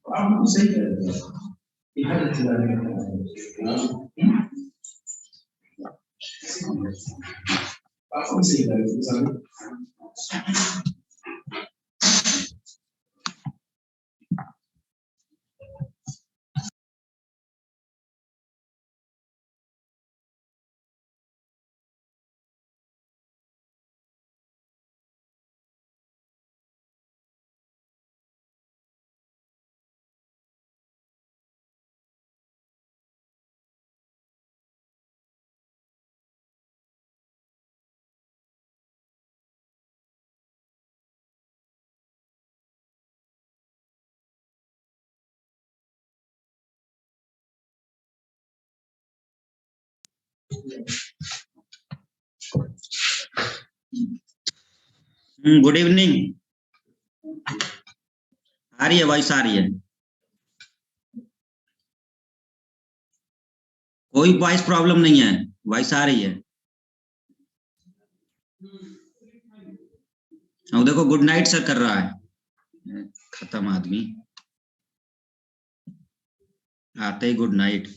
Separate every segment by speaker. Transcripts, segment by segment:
Speaker 1: आपको सही कह रहे हैं कि हर जिला में आपको सही कह रहे हैं।
Speaker 2: Good evening. आ रही है वॉइस, आ रही है? कोई वॉइस प्रॉब्लम नहीं है, वॉइस आ रही है। अब देखो गुड नाइट सर कर रहा है, खत्म आदमी आते ही गुड नाइट।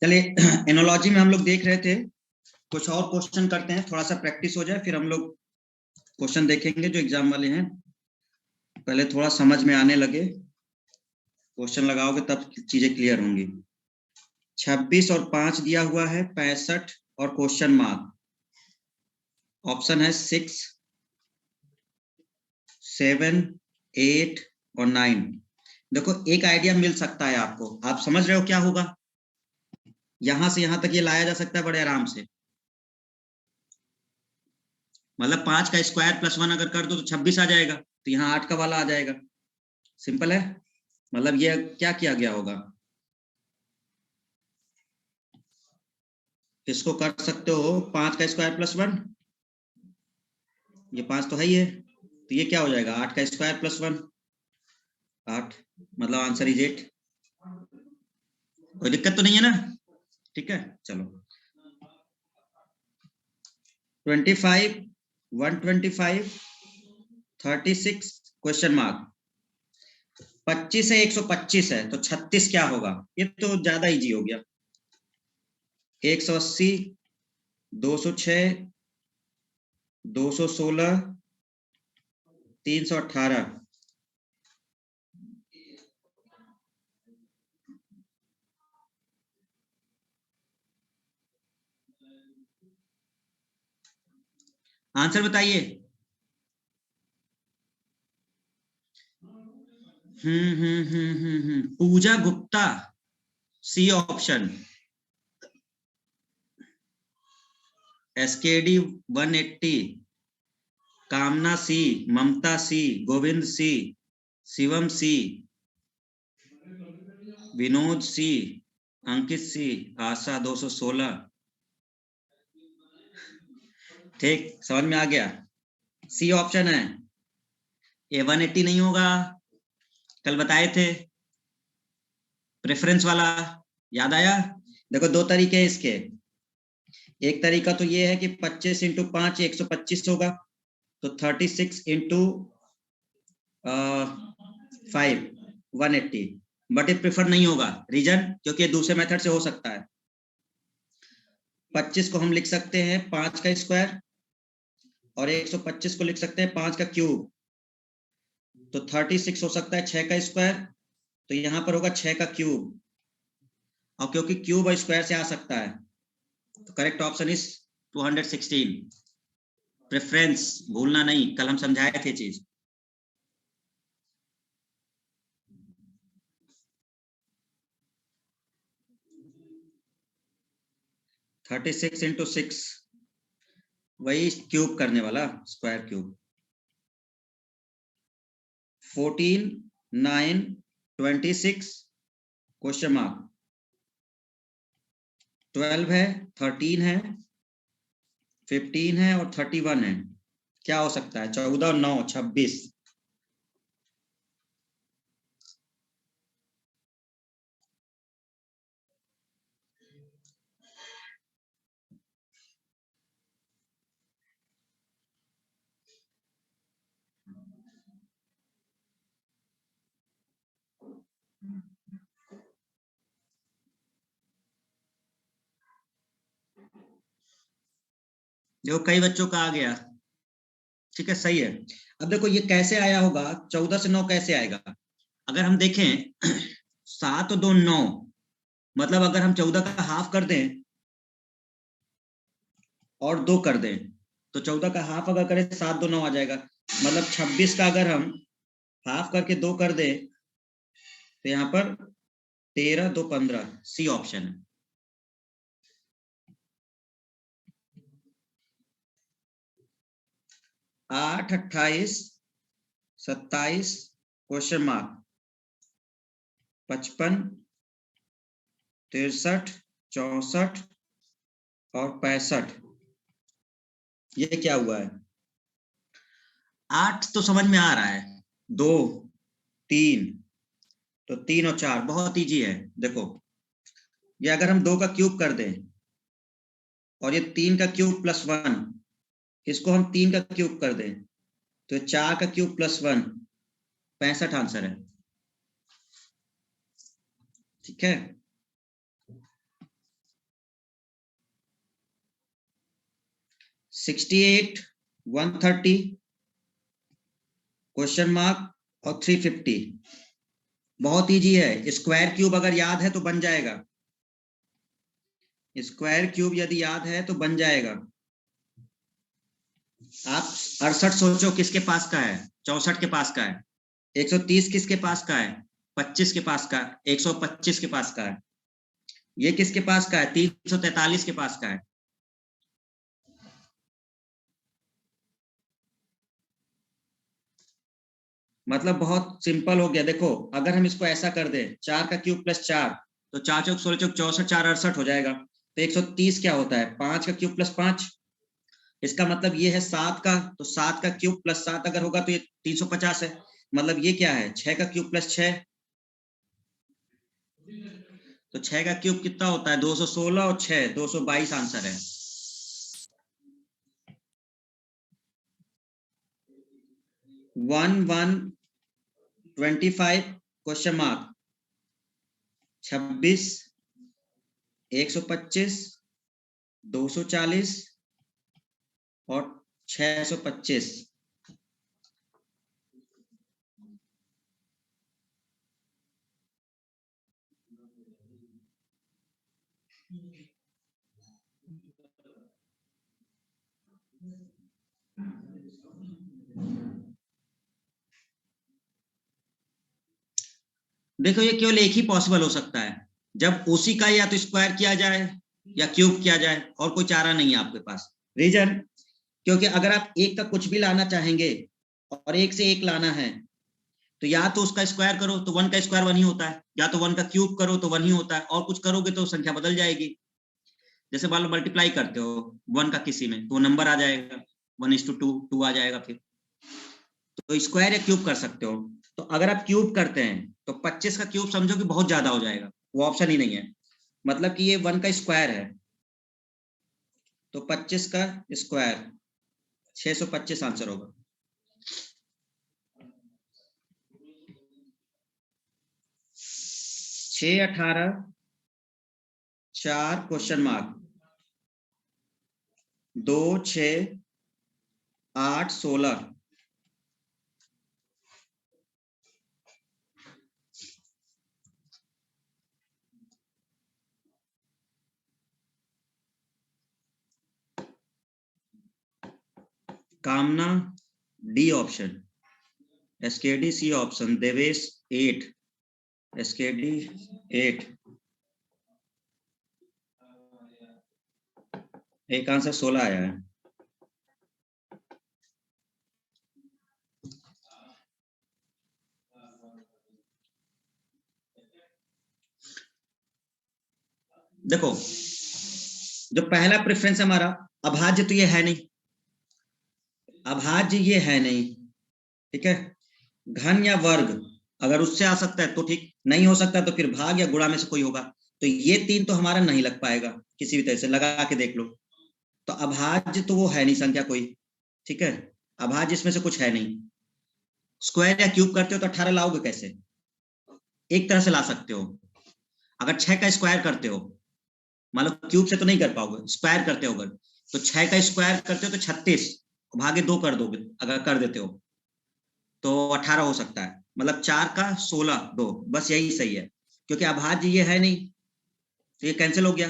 Speaker 2: चलिए एनोलॉजी में हम लोग देख रहे थे, कुछ और क्वेश्चन करते हैं, थोड़ा सा प्रैक्टिस हो जाए, फिर हम लोग क्वेश्चन देखेंगे जो एग्जाम वाले हैं। पहले थोड़ा समझ में आने लगे, क्वेश्चन लगाओगे तब चीजें क्लियर होंगी। 26 और 5 दिया हुआ है, 65 और क्वेश्चन मार्क। ऑप्शन है 6, 7, 8 और 9। देखो एक आइडिया मिल सकता है आपको, आप समझ रहे हो क्या होगा। यहां से यहां तक ये लाया जा सकता है बड़े आराम से। मतलब 5 का स्क्वायर प्लस 1 अगर कर दो तो 26 आ जाएगा, तो यहाँ 8 का वाला आ जाएगा। सिंपल है। मतलब ये क्या किया गया होगा, इसको कर सकते हो 5 का स्क्वायर प्लस 1, ये 5 तो है ही है, तो ये क्या हो जाएगा 8 का स्क्वायर प्लस 1, 8। मतलब आंसर इज 8। कोई दिक्कत तो नहीं है ना? ठीक है चलो। 25, 125, 36 क्वेश्चन मार्क। 25 है, 125 है, तो 36 क्या होगा? ये तो ज्यादा इजी हो गया। 180, 206, 216, 318। आंसर बताइए। पूजा गुप्ता, सी ऑप्शन। एसकेडी 180, कामना सी, ममता सी, गोविंद सी, शिवम सी, विनोद सी, अंकित सी, आशा 216। ठीक, समझ में आ गया। सी ऑप्शन है। ए 180 नहीं होगा, कल बताए थे प्रेफरेंस वाला, याद आया? देखो दो तरीके हैं इसके। एक तरीका तो ये है कि 25 इंटू 5 125 होगा, तो 36 इंटू 5 180। बट ये प्रेफर नहीं होगा, रीजन क्योंकि दूसरे मेथड से हो सकता है। 25 को हम लिख सकते हैं 5 का स्क्वायर, और 125 को लिख सकते हैं 5 का क्यूब, तो 36 हो सकता है 6 का स्क्वायर, तो यहां पर होगा 6 का क्यूब, और क्योंकि क्यूब और स्क्वायर से आ सकता है, तो करेक्ट ऑप्शन इज 216। प्रेफरेंस भूलना नहीं, कल हम समझाए थे चीज। थर्टी सिक्स इंटू 6, वही क्यूब करने वाला, स्क्वायर क्यूब। 14, 9, 26 question mark. 12 है, 13 है, 15 है और 31 है, क्या हो सकता है? 14 और 9 26। देखो कई बच्चों का आ गया, ठीक है, सही है। अब देखो ये कैसे आया होगा, 14 से 9 कैसे आएगा? अगर हम देखें 7 और 2 9, मतलब अगर हम 14 का हाफ कर दें और 2 कर दें, तो 14 का हाफ अगर करें 7 2 9 आ जाएगा। मतलब 26 का अगर हम हाफ करके 2 कर दें तो यहाँ पर 13 2 15, सी ऑप्शन है। 8 28 27 क्वेश्चन मार्क, 55 63 64 और 65, ये क्या हुआ है? 8 तो समझ में आ रहा है, 2 3, तो 3 और 4 बहुत इजी है। देखो ये अगर हम 2 का क्यूब कर दें और ये 3 का क्यूब प्लस 1, इसको हम 3 का क्यूब कर दें तो 4 का क्यूब प्लस 1, 65 आंसर है, ठीक है। 68 130 क्वेश्चन मार्क और 350, बहुत इजी है। स्क्वायर क्यूब अगर याद है तो बन जाएगा, स्क्वायर क्यूब यदि याद है तो बन जाएगा। आप 68 सोचो किसके पास का है? 64 के पास का है। 130 किसके पास का है? 25 के पास का, 125 के पास का है। ये किसके पास का है? 343 के पास का है। मतलब बहुत सिंपल हो गया। देखो अगर हम इसको ऐसा कर दें 4 का क्यूब प्लस 4, तो 4 चौक 16 चौक 64, 4 68 हो जाएगा। तो 130 क्या होता है? 5 का क्यूब प्लस 5, इसका मतलब ये है 7 का, तो 7 का क्यूब प्लस 7 अगर होगा तो ये 350 है। मतलब ये क्या है? 6 का क्यूब प्लस 6, तो 6 का क्यूब कितना होता है? 216 और 6 222 आंसर है। 1125 क्वेश्चन मार्क, 26 125 240 और 625। देखो ये केवल एक ही पॉसिबल हो सकता है, जब उसी का या तो स्क्वायर किया जाए या क्यूब किया जाए, और कोई चारा नहीं है आपके पास। रीजन, क्योंकि अगर आप एक का कुछ भी लाना चाहेंगे और एक से एक लाना है, तो या तो उसका स्क्वायर करो तो 1 का स्क्वायर 1 ही होता है, या तो 1 का क्यूब करो तो 1 ही होता है, और कुछ करोगे तो संख्या बदल जाएगी। जैसे मान लो मल्टीप्लाई करते हो 1 का किसी में, तो नंबर आ जाएगा 1:2, 2 आ जाएगा। फिर तो स्क्वायर या क्यूब कर सकते हो। तो अगर आप क्यूब करते हैं तो 25 का क्यूब समझो कि बहुत ज्यादा हो जाएगा, वो ऑप्शन ही नहीं है। मतलब कि ये 1 का स्क्वायर है, तो 25 का स्क्वायर 625 आंसर होगा। 6 18 4 question mark, 2 6 8 16। Kamna D option, SKD C option, Devesh 8, SKD 8, एक आंसर 16 आया है। देखो जो पहला प्रेफरेंस हमारा अभाज्य तो ये है नहीं, अभाज्य ये है नहीं, ठीक है। घन या वर्ग अगर उससे आ सकता है तो ठीक, नहीं हो सकता तो फिर भाग या गुणा में से कोई होगा। तो ये 3 तो हमारा नहीं लग पाएगा, किसी भी तरह से लगा के देख लो। तो अभाज्य तो वो है नहीं संख्या कोई, ठीक है। अभाज्य इसमें से कुछ है नहीं। स्क्वायर या क्यूब करते हो तो 18 लाओगे कैसे? एक तरह से ला सकते हो, अगर 6 का स्क्वायर करते हो, मान लो क्यूब से तो नहीं कर पाओगे, स्क्वायर करते हो अगर, तो 6 का स्क्वायर करते हो तो 36 भागे 2 कर दोगे, अगर कर देते हो तो 18 हो सकता है। मतलब 4 का 16 2, बस यही सही है, क्योंकि अभाज्य ये है नहीं तो ये कैंसिल हो गया।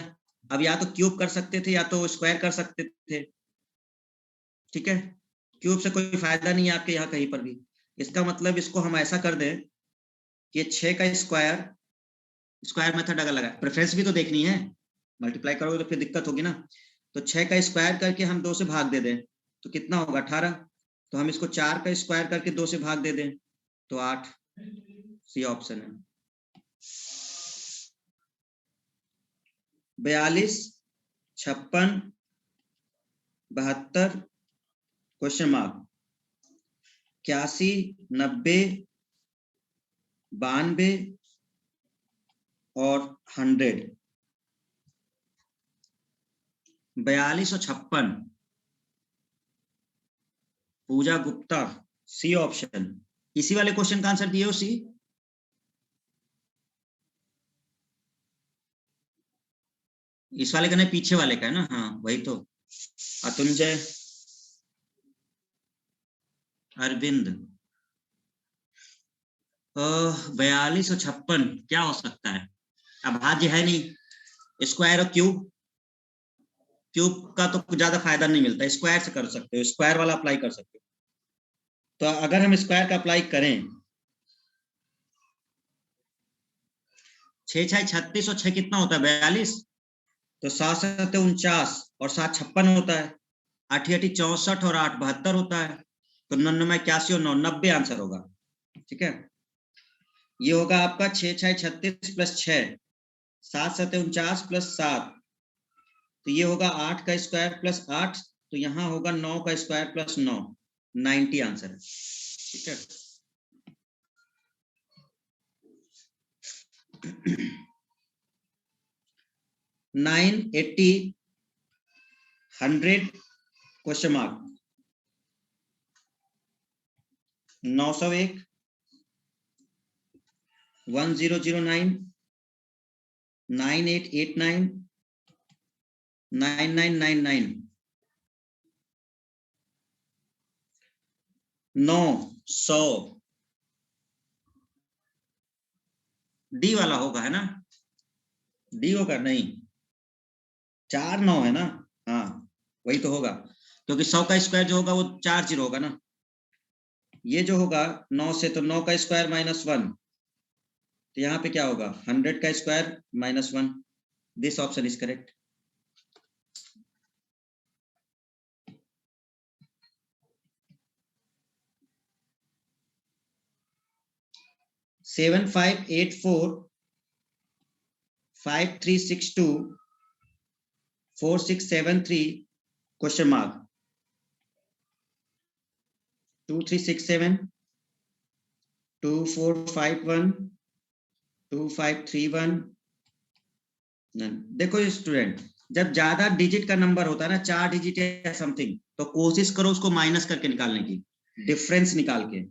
Speaker 2: अब या तो क्यूब कर सकते थे या तो स्क्वायर कर सकते थे, ठीक है। क्यूब से कोई फायदा नहीं है आपके यहाँ कहीं पर भी। इसका मतलब इसको हम ऐसा कर दें कि 6 का स्क्वायर, स्क्वायर मेथड अगर लगा, प्रेफरेंस भी तो देखनी है, मल्टीप्लाई करोगे तो फिर दिक्कत होगी ना। तो 6 का स्क्वायर करके हम 2 से भाग दे दें तो कितना होगा 18। तो हम इसको 4 का स्क्वायर करके 2 से भाग दे दें तो 8, सी ऑप्शन है। 42 56 72 क्वेश्चन मार्क, 81 90 92 और 100। 42 और 56, पूजा गुप्ता, सी ऑप्शन। इसी वाले क्वेश्चन का आंसर दिए हो सी। इस वाले का नहीं, पीछे वाले का है ना, हाँ वही तो। अतुंजय, अरविंद, 42 और 56 क्या हो सकता है? अभाज्य है नहीं। स्क्वायर और क्यूब, क्यूब का तो ज्यादा फायदा नहीं मिलता, स्क्वायर से कर सकते हो, स्क्वायर वाला अप्लाई कर सकते हो। तो अगर हम स्क्वायर का अप्लाई करें, 6 6 36 और 6 कितना होता है 42, तो 7 7 49 और 7 56 होता है, 8 8 64 और 8 72 होता है। तो 99 81 और 9 90 आंसर होगा, ठीक है। ये होगा आपका 6 6 36 प्लस 6, 7 7 49 प्लस 7, तो ये होगा 8 का स्क्वायर प्लस 8, तो यहाँ होगा 9 का स्क्वायर प्लस 9, 90 आंसर है, ठीक है। Nine 80 100 question mark, 901 1009 9889 9999 900। डी वाला होगा है ना, डी होगा नहीं, 4 9 है ना, हाँ वही तो होगा, क्योंकि 100 का स्क्वायर जो होगा वो 4 0 होगा ना। ये जो होगा 9 से, तो 9 का स्क्वायर माइनस 1, तो यहाँ पे क्या होगा 100 का square minus 1, this option is correct. Seven 5 8 4 5 3 6 2 4 6 7 3 question mark, 2 3 6 7 2 4 5 1 2 5 3 1। देखो स्टूडेंट, जब ज्यादा डिजिट का नंबर होता है ना, 4 डिजिट या समथिंग, तो कोशिश करो उसको माइनस करके निकालने की, डिफरेंस निकाल के,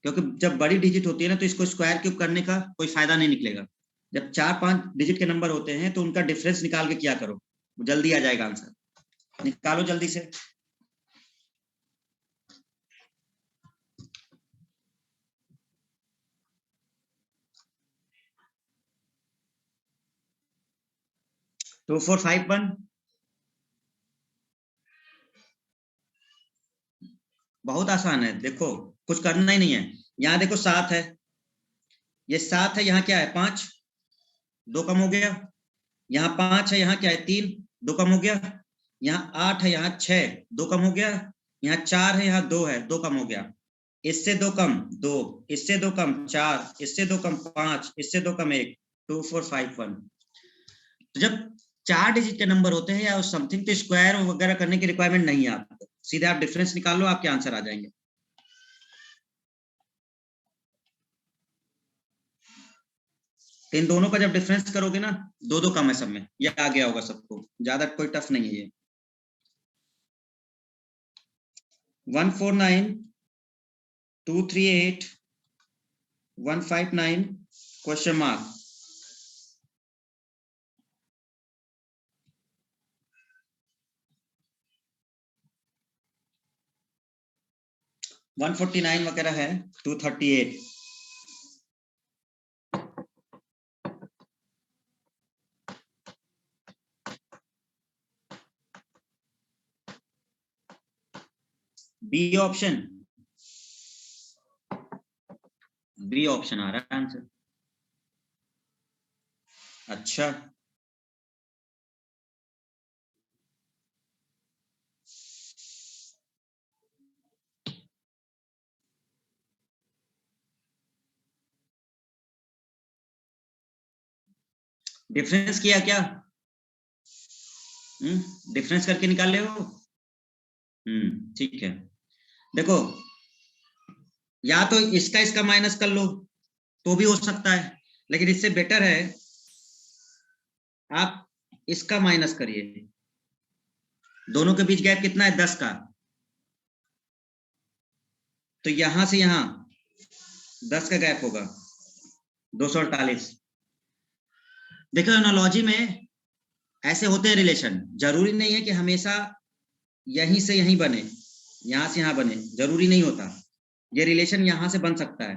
Speaker 2: क्योंकि जब बड़ी डिजिट होती है ना तो इसको स्क्वायर क्यूब करने का कोई फायदा नहीं निकलेगा। जब 4 5 डिजिट के नंबर होते हैं तो उनका डिफरेंस निकाल के क्या करो, जल्दी आ जाएगा आंसर, निकालो जल्दी से। टू 4 5 1, बहुत आसान है, देखो कुछ करना ही नहीं है। यहाँ देखो 7 है, ये 7 है, यहाँ क्या है 5, 2 कम हो गया। यहाँ 5 है, यहाँ क्या है 3, 2 कम हो गया। यहाँ 8 है, यहाँ 6, 2 कम हो गया। यहाँ 4 है, यहाँ 2 है, 2 कम हो गया। इससे 2 कम 2, इससे 2 कम 4, इससे 2 कम 5, इससे 2 कम 1, 2 4 5 1। तो जब 4 डिजिट के नंबर होते हैं या समथिंग, तो स्क्वायर वगैरह करने की रिक्वायरमेंट नहीं है आपको, सीधे आप डिफरेंस निकाल लो, आपके आंसर आ जाएंगे। इन दोनों का जब डिफरेंस करोगे ना, 2 कम है सब में, ये आ गया होगा सबको, ज्यादा कोई टफ नहीं है ये। 149,238,159 क्वेश्चन मार्क। 149 वगैरह है, 238। बी ऑप्शन, बी ऑप्शन आ रहा है आंसर। अच्छा, डिफरेंस किया क्या? डिफरेंस करके निकाले हो? ठीक है। देखो, या तो इसका माइनस कर लो तो भी हो सकता है, लेकिन इससे बेटर है आप इसका माइनस करिए। दोनों के बीच गैप कितना है? 10 का। तो यहां से यहां 10 का गैप होगा, 248। देखो, एनालॉजी में ऐसे होते हैं रिलेशन, जरूरी नहीं है कि हमेशा यहीं से यहीं बने, यहां से यहां बने, जरूरी नहीं होता। ये रिलेशन यहां से बन सकता है,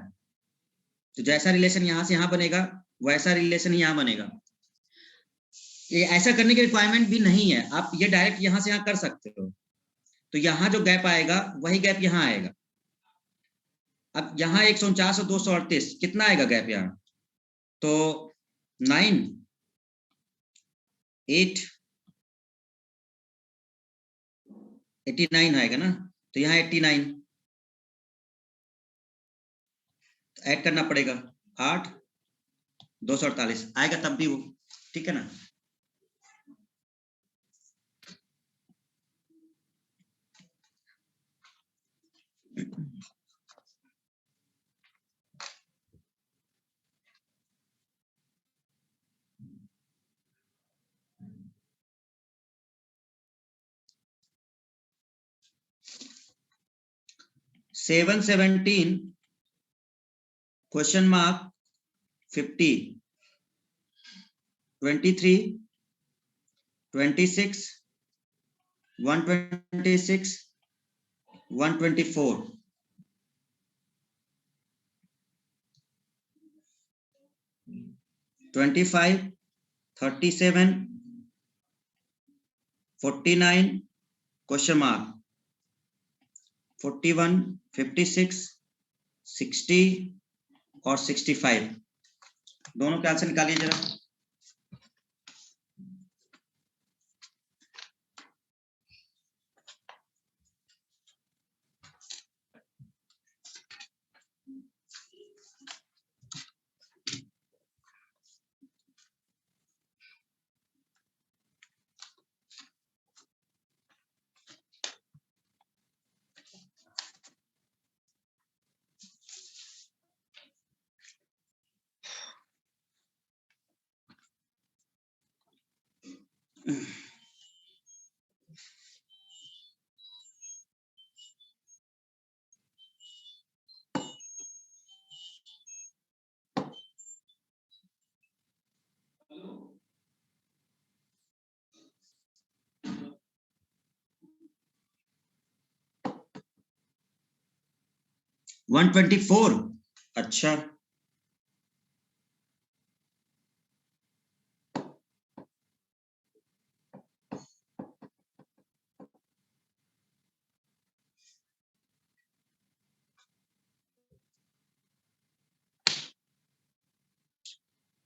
Speaker 2: तो जैसा रिलेशन यहां से यहां बनेगा वैसा रिलेशन यहां बनेगा। ये ऐसा करने की रिक्वायरमेंट भी नहीं है, आप ये डायरेक्ट यहां से यहां कर सकते हो। तो यहां जो गैप आएगा वही गैप यहां आएगा। अब यहाँ 149 और 238 कितना आएगा गैप यहाँ? तो 9, 8, 89 आएगा ना, तो यहाँ 89 ऐड करना पड़ेगा, 8, 248 आएगा तब भी वो, ठीक है ना। Seven 17 question mark 50 23 26 126 124 25 37 49 question mark 41 56 60 और 65। दोनों के आंसर निकालिए जरा। वन 124। अच्छा,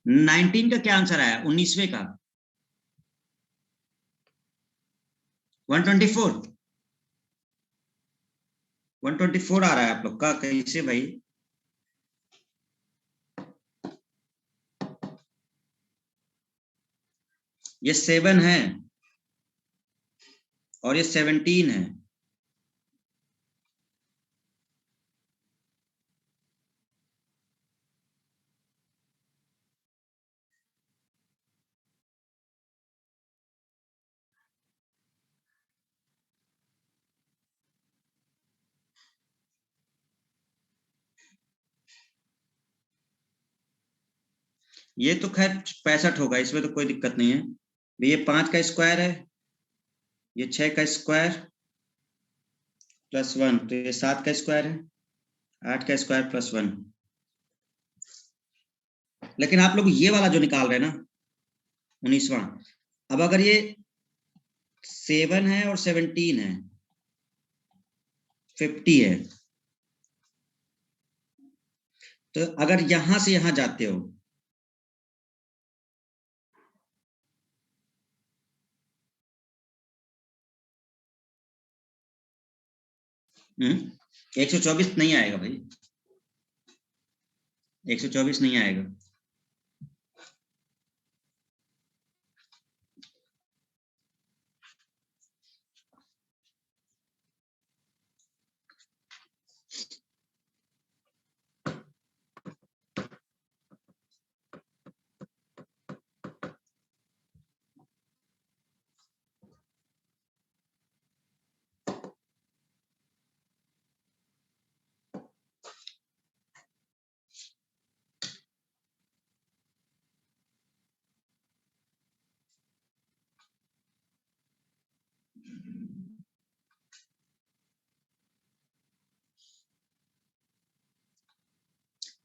Speaker 2: नाइनटीन का क्या आंसर आया? 19वें का 124। 124 आ रहा है आप लोग का, कैसे भाई? ये 7 है और ये 17 है। ये तो खैर 65 होगा, इसमें तो कोई दिक्कत नहीं है। ये 5 का स्क्वायर है, ये 6 का स्क्वायर प्लस 1, तो ये 7 का स्क्वायर है, 8 का स्क्वायर प्लस 1। लेकिन आप लोग ये वाला जो निकाल रहे हैं ना 19वां, अब अगर ये 7 है और 17 है, 50 है, तो अगर यहां से यहां जाते हो 124 नहीं आएगा भाई, 124 नहीं आएगा।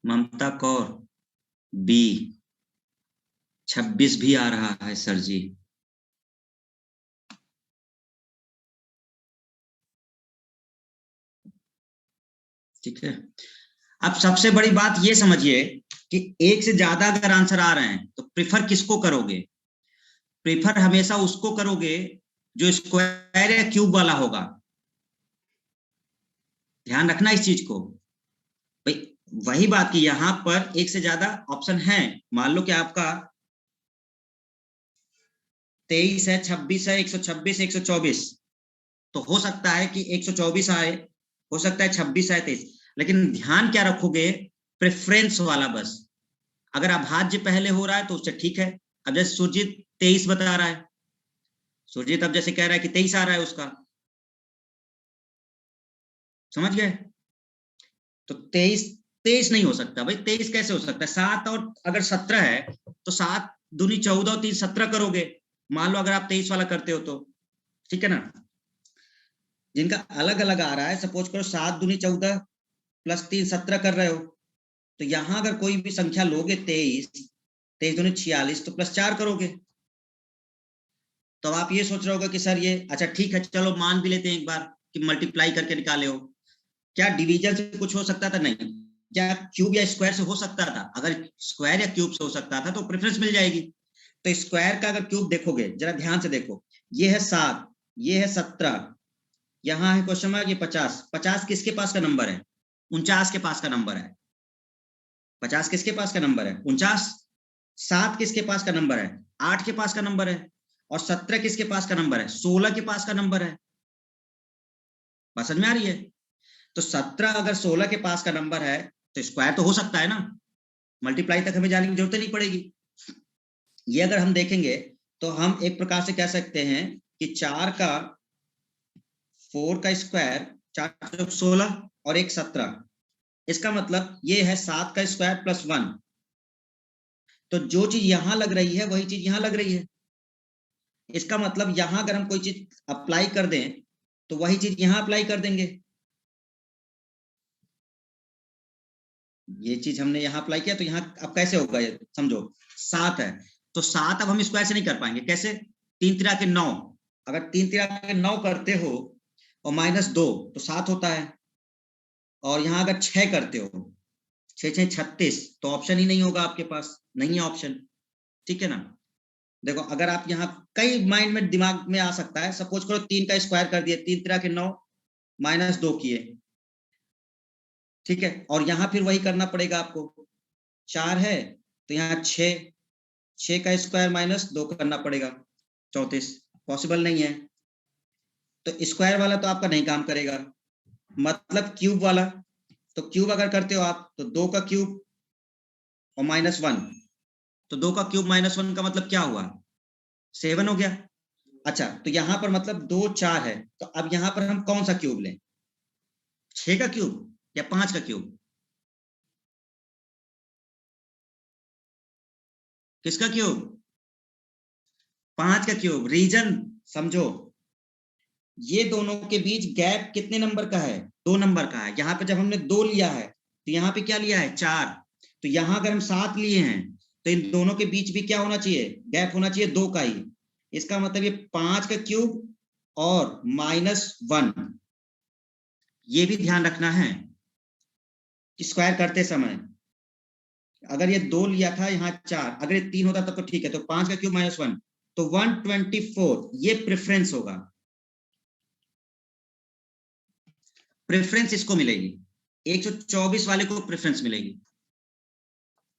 Speaker 2: ममता कौर बी, 26 भी आ रहा है सर जी। ठीक है, अब सबसे बड़ी बात ये समझिए कि एक से ज्यादा अगर आंसर आ रहे हैं तो प्रिफर किसको करोगे? प्रिफर हमेशा उसको करोगे जो स्क्वायर या क्यूब वाला होगा। ध्यान रखना इस चीज को भाई। वही बात कि यहां पर एक से ज्यादा ऑप्शन है। मान लो कि आपका 23 है, 26 है, 126, 124, तो हो सकता है कि 124 आए, हो सकता है 26 आए, 23। लेकिन ध्यान क्या रखोगे? प्रेफरेंस वाला बस। अगर अभाज्य पहले हो रहा है तो उससे ठीक है। अब जैसे सुरजीत 23 बता रहा है, सुरजीत अब जैसे कह रहा है कि 23 आ रहा है उसका, समझ गए? तो 23 23 नहीं हो सकता भाई। 23 कैसे हो सकता है? 7 और अगर 17 है तो 7 दूनी 14 और 3 17 करोगे। मान लो अगर आप 23 वाला करते हो तो, ठीक है ना? जिनका अलग अलग आ रहा है, सपोज करो 7 दूनी 14 प्लस 3 17 कर रहे हो, तो यहां अगर कोई भी संख्या लोगे 23, 23 दूनी 46, तो प्लस 4 करोगे। तो आप ये सोच रहे होगा कि सर ये अच्छा ठीक है, चलो मान भी लेते हैं एक बार कि मल्टीप्लाई करके निकाले हो। क्या डिवीजन से कुछ हो सकता था? नहीं। क्या क्यूब या स्क्वायर से हो सकता था? अगर स्क्वायर या क्यूब से हो सकता था तो प्रेफरेंस मिल जाएगी। तो स्क्वायर का अगर क्यूब देखोगे, जरा ध्यान से देखो, ये है 7, ये है 17, यहाँ है क्वेश्चन मार्क, ये 50। 50 किसके पास का नंबर है? 49 के पास का नंबर है। 50 किसके पास का नंबर है? 49। 7 किसके पास का नंबर है? 8 के पास का नंबर है। और 17 किसके पास का नंबर है? 16 के पास का नंबर है। बात समझ में आ रही है? तो 17 अगर 16 के पास का नंबर है तो स्क्वायर तो हो सकता है ना, मल्टीप्लाई तक हमें जाने की जरूरत नहीं पड़ेगी। ये अगर हम देखेंगे तो हम एक प्रकार से कह सकते हैं कि 4 का 4 का स्क्वायर, 4 16 और 1 17, इसका मतलब ये है 7 का स्क्वायर प्लस 1। तो जो चीज यहां लग रही है वही चीज यहां लग रही है। इसका मतलब यहां अगर हम कोई चीज अप्लाई कर दें तो वही चीज यहां अप्लाई कर देंगे। ये चीज हमने यहाँ अप्लाई किया तो यहाँ अब कैसे होगा ये समझो। 7 है तो 7 अब हम स्क्वायर से नहीं कर पाएंगे। कैसे? 3 तिरा के 9, अगर 3 तिरा के 9 करते हो और -2 तो 7 होता है। और यहाँ अगर 6 करते हो, 6 6 36, तो ऑप्शन ही नहीं होगा आपके पास, नहीं है ऑप्शन। ठीक है ना? देखो अगर आप यहाँ कई माइंड में दिमाग में आ सकता है, सपोज करो 3 का स्क्वायर कर दिए, 3 तिरा के 9 -2 किए, ठीक है? और यहाँ फिर वही करना पड़ेगा आपको। 4 है तो यहाँ 6 का स्क्वायर -2 करना पड़ेगा। 34 पॉसिबल नहीं है, तो स्क्वायर वाला तो आपका नहीं काम करेगा, मतलब क्यूब वाला। तो क्यूब अगर करते हो आप तो 2 का क्यूब और -1, तो 2 का क्यूब -1 का मतलब क्या हुआ, 7 हो गया। अच्छा, तो यहां पर मतलब 2 4 है, तो अब यहां पर हम कौन सा क्यूब लें, 6 का क्यूब या 5 का क्यूब, किसका क्यूब, 5 का क्यूब। रीजन समझो, ये दोनों के बीच गैप कितने नंबर का है, 2 नंबर का है। यहाँ पे जब हमने 2 लिया है तो यहाँ पे क्या लिया है, 4। तो यहाँ अगर हम 7 लिए हैं तो इन दोनों के बीच भी क्या होना चाहिए, गैप होना चाहिए 2 का ही। इसका मतलब ये 5 का क्यूब और -1, ये भी ध्यान रखना है स्क्वायर करते समय। अगर ये 2 लिया था, यहाँ 4, अगर ये 3 होता तब तो ठीक है। तो 5 का क्यूब -1 तो 124, ये प्रेफरेंस होगा। प्रेफरेंस इसको मिलेगी, 124 वाले को प्रेफरेंस मिलेगी,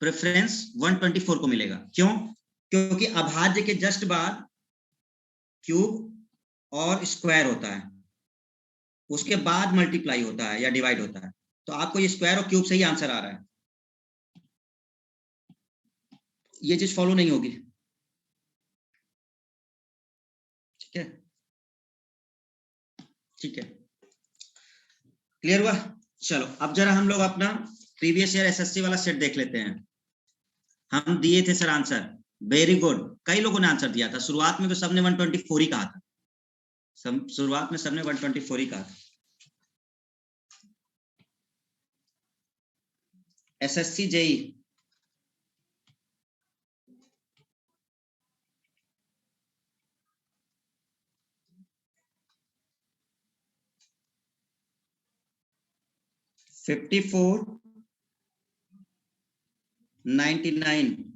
Speaker 2: प्रेफरेंस 124 को मिलेगा। क्यों, क्योंकि अभाज्य के जस्ट बाद क्यूब और स्क्वायर होता है, उसके बाद मल्टीप्लाई होता है या डिवाइड होता है। तो आपको ये स्क्वायर और क्यूब से ही आंसर आ रहा है, ये चीज फॉलो नहीं होगी, ठीक है, ठीक है, क्लियर हुआ। चलो अब जरा हम लोग अपना प्रीवियस ईयर एसएससी वाला सेट देख लेते हैं। हम दिए थे सर आंसर, वेरी गुड, कई लोगों ने आंसर दिया था। शुरुआत में तो सबने 124 ही कहा था, शुरुआत में सबने 124 ही कहा था। एसएससी जेई $54, $99,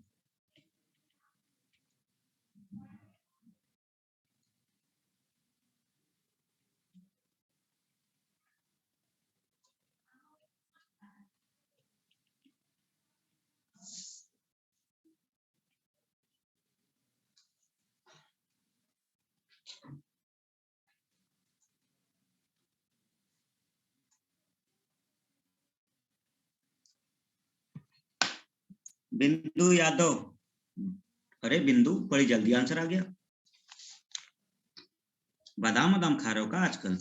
Speaker 2: बिंदु यादव, अरे बिंदु बड़ी जल्दी आंसर आ गया, बादाम बादाम खा रहे हो का आजकल।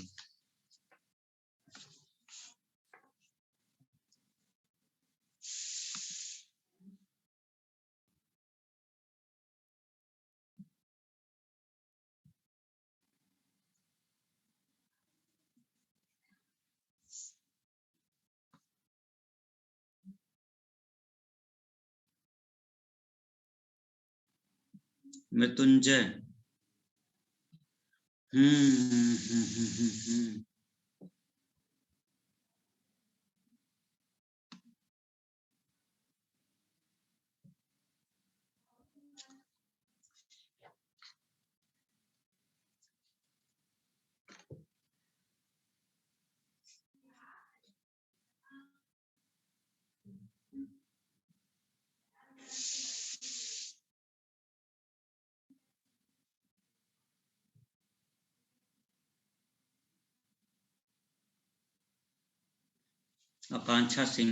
Speaker 2: मृत्युंजय, हम्म। आकांक्षा सिंह,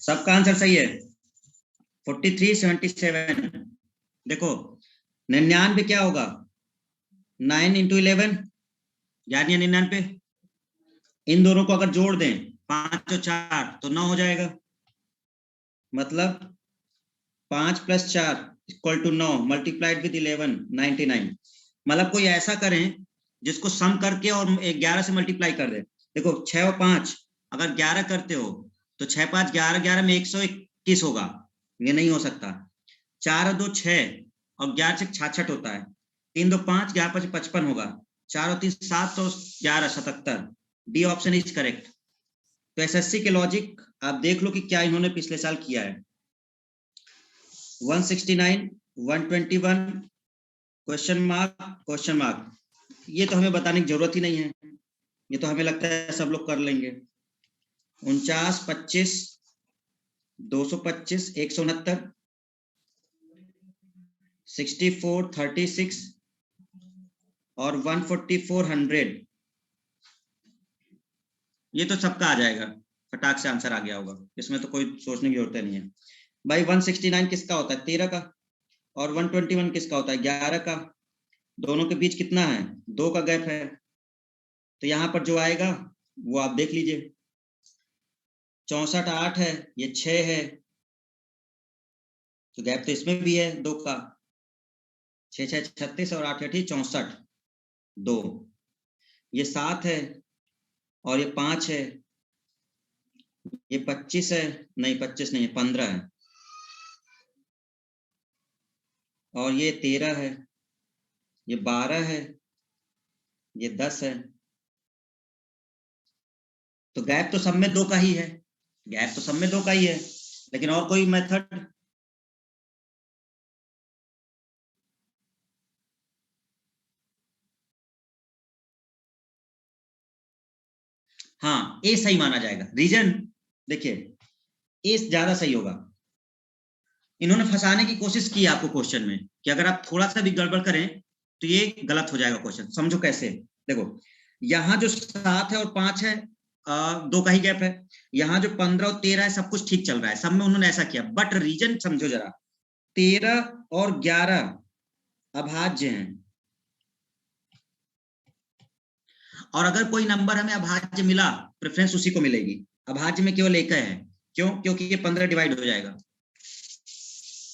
Speaker 2: सबका आंसर सही है, 4377। देखो 99 क्या होगा, 9 × 11, याद नहीं 99, इन दोनों को अगर जोड़ दें 5 और 4 तो 9 हो जाएगा, मतलब 5 + 4 = 9 मल्टीप्लाइड विद 11, 99। मतलब कोई ऐसा करें जिसको सम करके और 11 से मल्टीप्लाई कर दे। देखो 6 और 5 अगर 11 करते हो तो 6 5 11, 11 में 121 होगा, ये नहीं हो सकता। 4 और 2 6 और 11 से 66 होता है, 3 2 5, 11 5 55 होगा, 4 और 3 7 तो 11 77। D option is correct. तो एसएससी के लॉजिक आप देख लो कि क्या इन्होंने पिछले साल किया है। 169, 121, क्वेश्चन मार्क, ये तो हमें बताने की जरूरत ही नहीं है, ये तो हमें लगता है सब लोग कर लेंगे। 49, 25, 225, 169, 64, 36 और 144, 100। ये तो सबका आ जाएगा, फटाक से आंसर आ गया होगा, इसमें तो कोई सोचने की जरूरत नहीं है भाई। 169 किसका होता है? 13 का। और 121 किसका होता है? 11 का। दोनों के बीच कितना है? 2 का गैप है। तो यहाँ पर जो आएगा वो आप देख लीजिए। 64 8 है, ये 6 है, तो गैप तो इसमें भी है 2 का। 6 6 36 और 8 8 64, 2। ये 7 है और ये 5 है। ये 25 है, नहीं 25 नहीं है, 15 है। और ये 13 है, ये 12 है, ये 10 है। तो गैप तो सब में 2 का ही है, गैप तो सब में 2 का ही है। लेकिन और कोई मेथड? हाँ, ए सही माना जाएगा। रीजन देखिए, ए ज्यादा सही होगा। इन्होंने फंसाने की कोशिश की आपको क्वेश्चन में कि अगर आप थोड़ा सा भी गड़बड़ करें तो ये गलत हो जाएगा क्वेश्चन। समझो कैसे। देखो, यहाँ जो 7 है और 5 है, 2 का ही गैप है। यहाँ जो 15 और 13 है, सब कुछ ठीक चल रहा है, सब में उन्होंने ऐसा किया। बट रीजन समझो जरा, 13 और 11 अभाज्य हैं। और अगर कोई नंबर हमें अभाज्य मिला, प्रेफरेंस उसी को मिलेगी। अभाज्य में केवल एक है। क्यों? क्योंकि ये 15 डिवाइड हो जाएगा।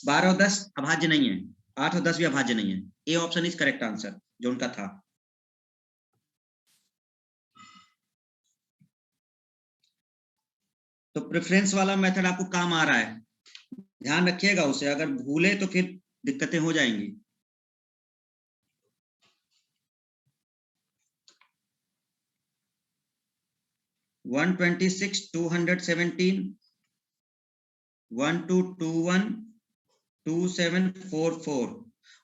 Speaker 2: 12 और 10 अभाज्य नहीं है, 8 और 10 भी अभाज्य नहीं है। A option is correct answer जो उनका था। तो प्रेफरेंस वाला मेथड आपको काम आ रहा है, ध्यान रखिएगा उसे। अगर भूले तो फिर दिक्कतें हो जाएंगी। वन 126, 217, 1221, 2744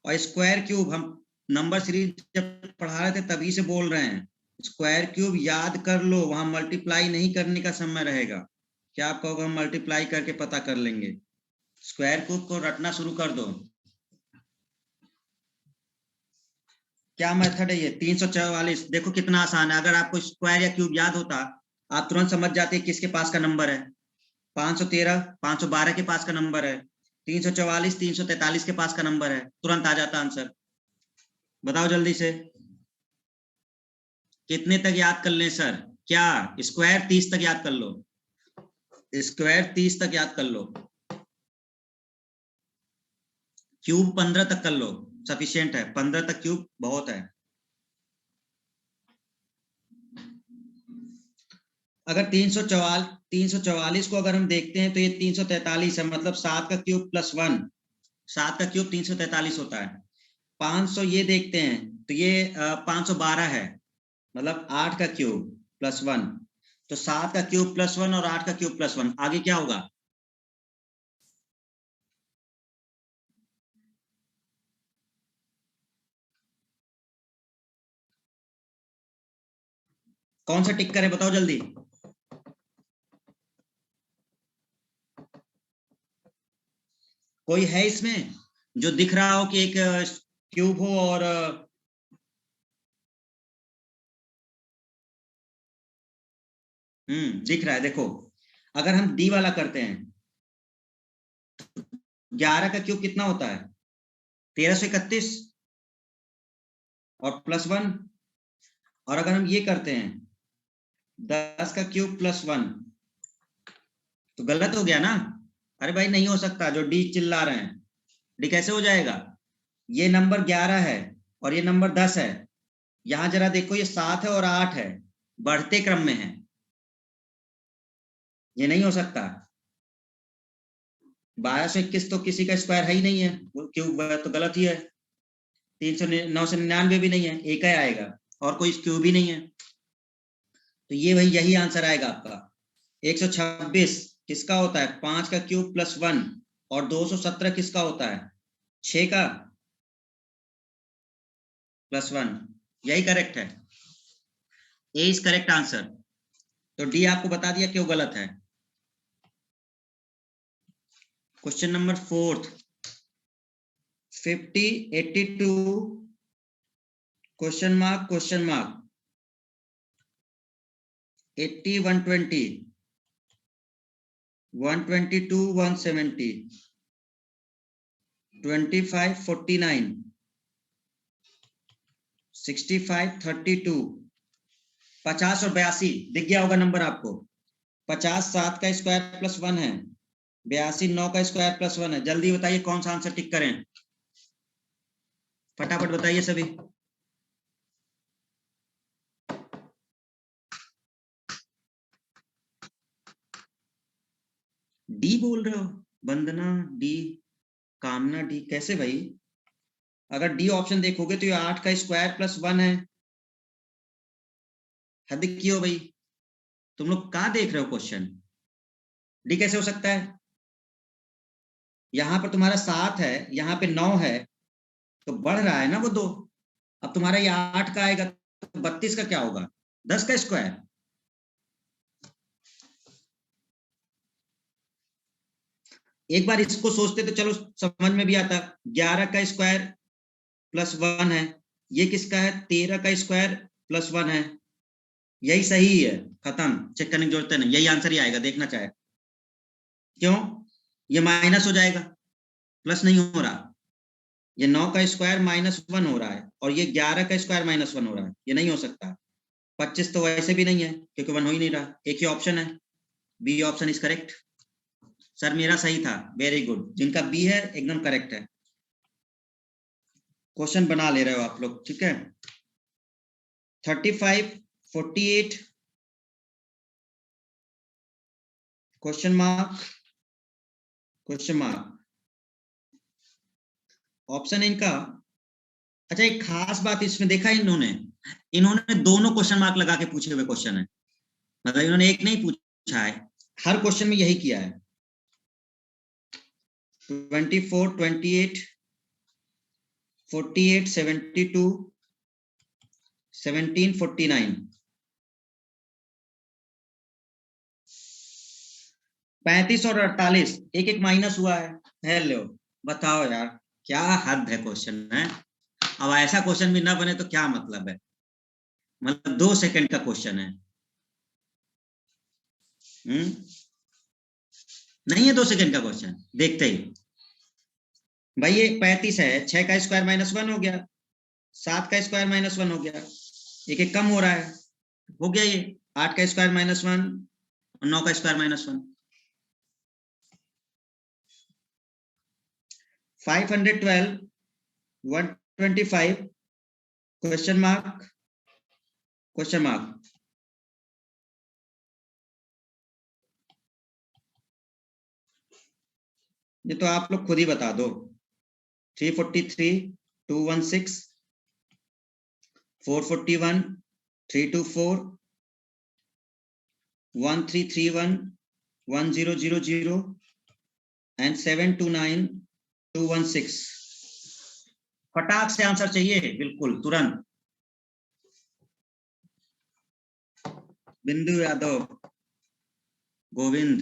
Speaker 2: और स्क्वायर क्यूब। हम नंबर सीरीज जब पढ़ा रहे थे तभी से बोल रहे हैं, स्क्वायर क्यूब याद कर लो, वहां मल्टीप्लाई नहीं करने का समय रहेगा। क्या आप कहोगे हम मल्टीप्लाई करके पता कर लेंगे? स्क्वायर क्यूब को रटना शुरू कर दो। क्या मेथड है ये? 344। देखो कितना आसान है। अगर आपको स्क्वायर या क्यूब याद होता, आप तुरंत समझ जाते किसके पास का नंबर है। 513 512 के पास का नंबर है, 344 343 के पास का नंबर है, तुरंत आ जाता आंसर। बताओ जल्दी से, कितने तक याद कर लें सर? क्या स्क्वायर 30 तक याद कर लो, स्क्वायर 30 तक याद कर लो, क्यूब 15 तक कर लो, सफिशियंट है। 15 तक क्यूब बहुत है। अगर 344 को अगर हम देखते हैं तो ये 343 है, मतलब 7 का क्यूब प्लस 1, 7 का क्यूब 343 होता है। 500 ये देखते हैं तो ये 512 है, मतलब 8 का क्यूब प्लस 1। तो 7 का क्यूब प्लस 1 और 8 का क्यूब प्लस 1, आगे क्या होगा? कौन सा टिक करें बताओ जल्दी। कोई है इसमें जो दिख रहा हो कि एक क्यूब हो और दिख रहा है? देखो, अगर हम डी वाला करते हैं, 11 का क्यूब कितना होता है? 1331 और प्लस 1। और अगर हम ये करते हैं 10 का क्यूब प्लस 1, तो गलत हो गया ना? अरे भाई नहीं हो सकता, जो डी चिल्ला रहे हैं। डी कैसे हो जाएगा? ये नंबर 11 है और ये नंबर 10 है। यहां जरा देखो, ये 7 है और 8 है, बढ़ते क्रम में है। ये नहीं हो सकता। 1221 तो किसी का स्क्वायर है ही नहीं है, वो क्यूब तो गलत ही है। 999 भी नहीं है, एक ही आएगा, और कोई क्यूब भी नहीं है। तो ये भाई यही आंसर आएगा आपका। 126 किसका होता है? 5 का क्यूब प्लस 1। और 217 किसका होता है? 6 का प्लस 1। यही करेक्ट है, ए इज करेक्ट आंसर। तो डी आपको बता दिया क्यों गलत है। क्वेश्चन नंबर 4, 50, 82, क्वेश्चन मार्क, 80, 120, 122, 170, 25, 49, 65, 32, 50 और 82 दिख गया होगा नंबर आपको। 50 7 का स्क्वायर प्लस 1 है, 82 9 का स्क्वायर प्लस 1 है। जल्दी बताइए कौन सा आंसर टिक करें, फटाफट बताइए सभी। डी बोल रहे हो? वंदना डी, कामना डी, कैसे भाई? अगर डी ऑप्शन देखोगे तो ये 8 का स्क्वायर प्लस 1 है। हद की हो भाई, तुम लोग कहाँ देख रहे हो क्वेश्चन? डी कैसे हो सकता है? यहां पर तुम्हारा 7 है, यहाँ पे 9 है, तो बढ़ रहा है ना वो 2। अब तुम्हारा ये 8 का आएगा तो 32 का क्या होगा? 10 का स्क्वायर। एक बार इसको सोचते तो चलो समझ में भी आता। 11 का स्क्वायर प्लस 1 है, ये किसका है? 13 का स्क्वायर प्लस 1 है। यही सही है, खत्म, चेक करने की जरूरत नहीं, यही आंसर ही आएगा, देखना चाहे। क्यों? ये माइनस हो जाएगा, प्लस नहीं हो रहा। ये 9 का स्क्वायर -1 हो रहा है और ये 11 का स्क्वायर -1 हो रहा है, ये नहीं हो सकता। 25 तो वैसे भी नहीं है क्योंकि 1 हो ही नहीं रहा। एक ही ऑप्शन है, B option is correct. Sir मेरा सही था, वेरी गुड। जिनका बी है एकदम करेक्ट है। क्वेश्चन बना ले रहे हो आप लोग, ठीक है। 35, 48, क्वेश्चन मार्क, ऑप्शन इनका। अच्छा, एक खास बात इसमें देखा इन्होंने दोनों क्वेश्चन मार्क लगा के पूछे हुए क्वेश्चन है, मतलब इन्होंने एक नहीं पूछा है, हर क्वेश्चन में यही किया है। 24, 28, 48, 72, 17, 49, 35 और 48 एक एक माइनस हुआ है। हेलो, बताओ यार, क्या हद है क्वेश्चन है। अब ऐसा क्वेश्चन भी ना बने तो क्या मतलब है, मतलब 2 सेकंड का क्वेश्चन है। नहीं है 2 सेकंड का क्वेश्चन, देखते ही भाई। ये 35 है, 6 का स्क्वायर -1 हो गया, 7 का स्क्वायर -1 हो गया, एक एक कम हो रहा है, हो गया ये 8 का स्क्वायर -1 और 9 का स्क्वायर -1। 512, 125, क्वेश्चन मार्क, ये तो आप लोग खुद ही बता दो। 343, 216, 441, 324, 1331, 1000 एंड 729, 216। फटाक से आंसर चाहिए, बिल्कुल तुरंत। बिंदु यादव, गोविंद,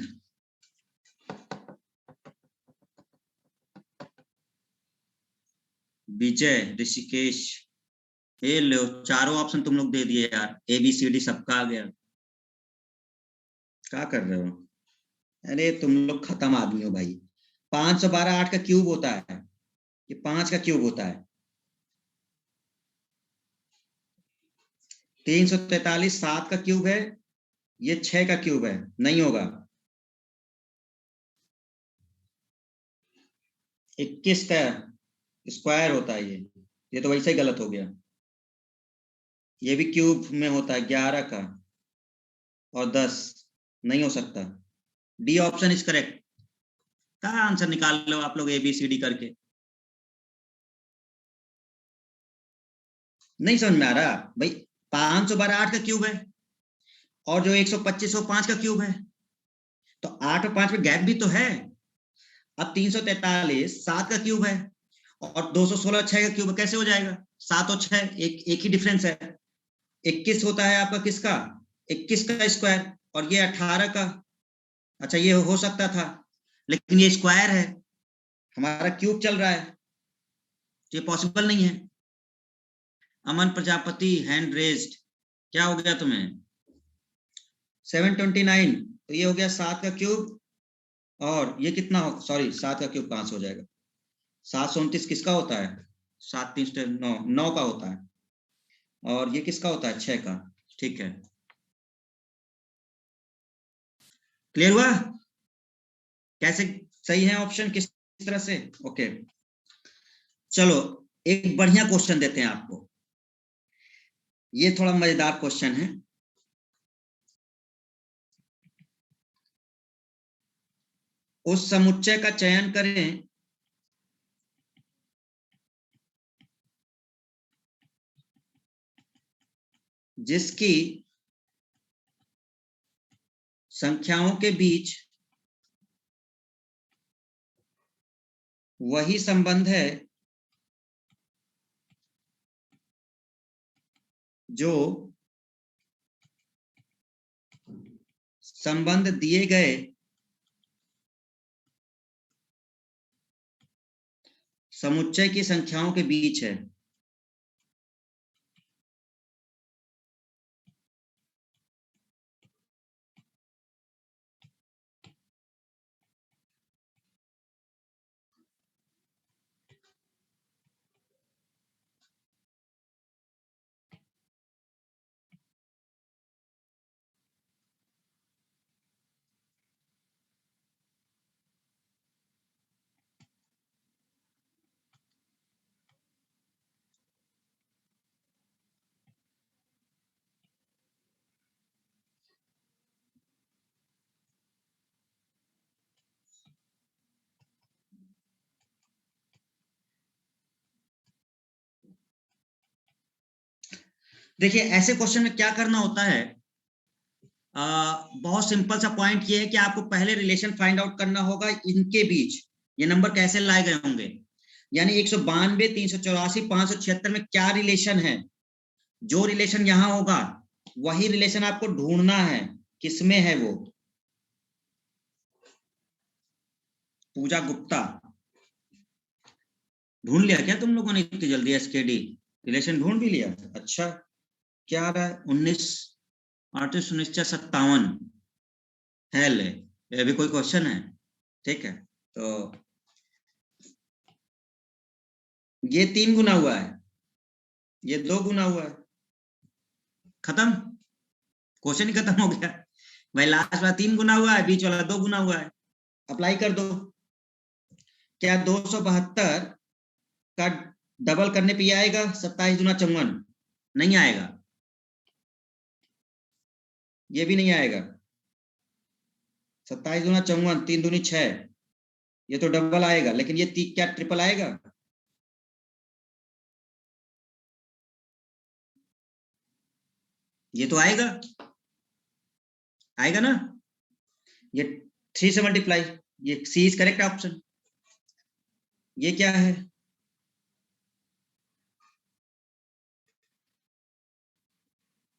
Speaker 2: विजय, ऋषिकेश। ये लो, चारों ऑप्शन तुम लोग दे दिए यार, ABCD सबका आ गया। क्या कर रहे हो? अरे तुम लोग खत्म आदमी हो भाई। 512 8 का क्यूब होता है, ये 5 का क्यूब होता है। 343 7 का क्यूब है, ये 6 का क्यूब है, नहीं होगा। 21 का स्क्वायर होता है ये तो वैसे ही गलत हो गया। ये भी क्यूब में होता है, 11 का और 10, नहीं हो सकता। D option is correct. कहाँ आंसर निकाल लो आप लोग ABCD करके, नहीं समझ में आ रहा भाई। 512 8 का क्यूब है और जो 125 वो 5 का क्यूब है, तो 8 और 5 में गैप भी तो है। अब 343 7 का क्यूब है और 216 6 का क्यूब, कैसे हो जाएगा? 7 और 6 एक ही डिफरेंस है। 21 होता है आपका किसका? 21 का स्क्वायर, और ये 18 का। अच्छा, ये हो सकता था, लेकिन ये स्क्वायर है, हमारा क्यूब चल रहा है। तो ये पॉसिबल नहीं है। अमन प्रजापति हैंड रेज्ड, क्या हो गया तुम्हें? 729, तो ये हो गया 7 का क्यूब, और ये कितना हो, सॉरी 7 का क्यूब कहां से हो जाएगा, 729 किसका होता है, 7 3 9, 9 का होता है, और ये किसका होता है, 6 का। ठीक है, क्लियर हुआ कैसे सही है ऑप्शन, किस तरह से? ओके, चलो एक बढ़िया क्वेश्चन देते हैं आपको, ये थोड़ा मजेदार क्वेश्चन है। उस समुच्चय का चयन करें जिसकी संख्याओं के बीच वही संबंध है जो संबंध दिए गए समुच्चय की संख्याओं के बीच है। देखिए ऐसे क्वेश्चन में क्या करना होता है, बहुत सिंपल सा पॉइंट ये है कि आपको पहले रिलेशन फाइंड आउट करना होगा इनके बीच, ये नंबर कैसे लाए गए होंगे, यानी 192, 384, 576 में क्या रिलेशन है, जो रिलेशन यहां होगा वही रिलेशन आपको ढूंढना है, किसमें है वो। पूजा गुप्ता, ढूंढ लिया क्या तुम लोगों ने इतनी जल्दी एसकेडी रिलेशन ढूंढ भी लिया? अच्छा, क्या आ रहा है, 19/8/1957 है ले, ये भी कोई क्वेश्चन है? ठीक है, तो ये 3 गुना हुआ है, ये 2 गुना हुआ है, खत्म, क्वेश्चन ही खत्म हो गया भाई। लास्ट वाला 3 गुना हुआ है, बीच वाला 2 गुना हुआ है, अप्लाई कर दो। क्या 272 का डबल करने पे आएगा 27 दूना 54? नहीं आएगा, ये भी नहीं आएगा। 27 दूना 54, 3 दूनी 6, ये तो डबल आएगा, लेकिन ये क्या ट्रिपल आएगा? ये तो आएगा, आएगा ना, ये 3 से मल्टीप्लाई, ये सी इज करेक्ट ऑप्शन। ये क्या है,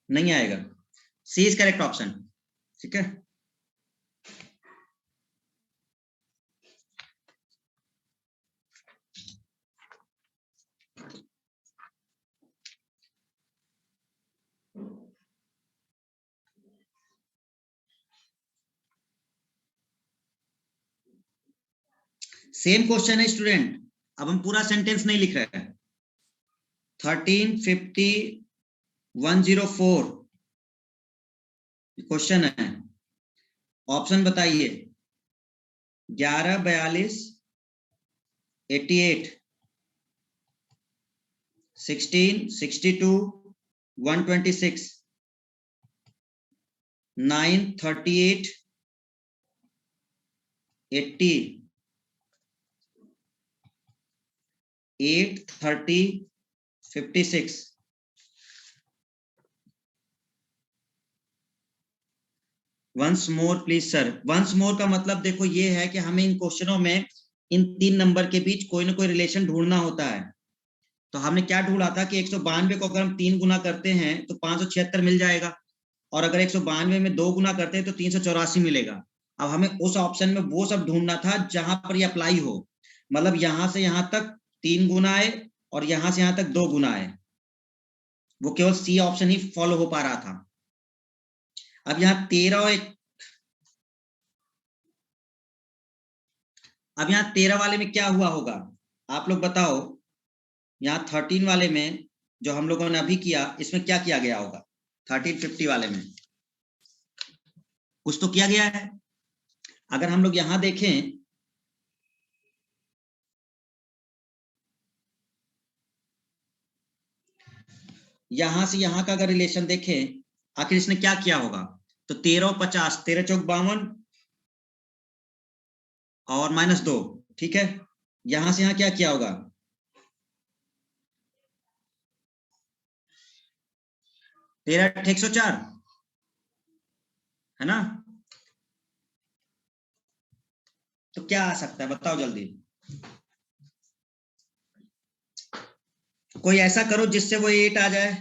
Speaker 2: नहीं आएगा, सी इज करेक्ट ऑप्शन। ठीक है, सेम क्वेश्चन है स्टूडेंट, अब हम पूरा सेंटेंस नहीं लिख रहे हैं। 1350 104 क्वेश्चन है, ऑप्शन बताइए, 11 42 88 16 62 126 9 38 80 8 30 56। Once more please sir. Once more का मतलब देखो ये है कि हमें इन क्वेश्चनों में इन 3 नंबर के बीच कोई ना कोई रिलेशन ढूंढना होता है। तो हमने क्या ढूंढा था कि 192 को अगर हम 3 गुना करते हैं तो 576 मिल जाएगा, और अगर 192 में 2 गुना करते हैं तो 384 मिलेगा। अब हमें उस ऑप्शन में वो सब ढूंढना था जहां पर ये अप्लाई हो, मतलब यहां से यहां तक 3 गुना है और यहां से यहां तक 2 गुना है, वो केवल सी ऑप्शन ही फॉलो हो पा रहा था। अब यहाँ 13 और अब यहाँ 13 वाले में क्या हुआ होगा, आप लोग बताओ। यहाँ 13 वाले में जो हम लोगों ने अभी किया, इसमें क्या किया गया होगा? 1350 वाले में कुछ तो किया गया है। अगर हम लोग यहां देखें, यहां से यहां का अगर रिलेशन देखें, आखिर इसने क्या किया होगा? तो 13 और 50, 13 चौक 52 और -2, ठीक है। यहां से यहां क्या किया होगा? 13 8 104, है ना? तो क्या आ सकता है, बताओ जल्दी। कोई ऐसा करो जिससे वो 8 आ जाए।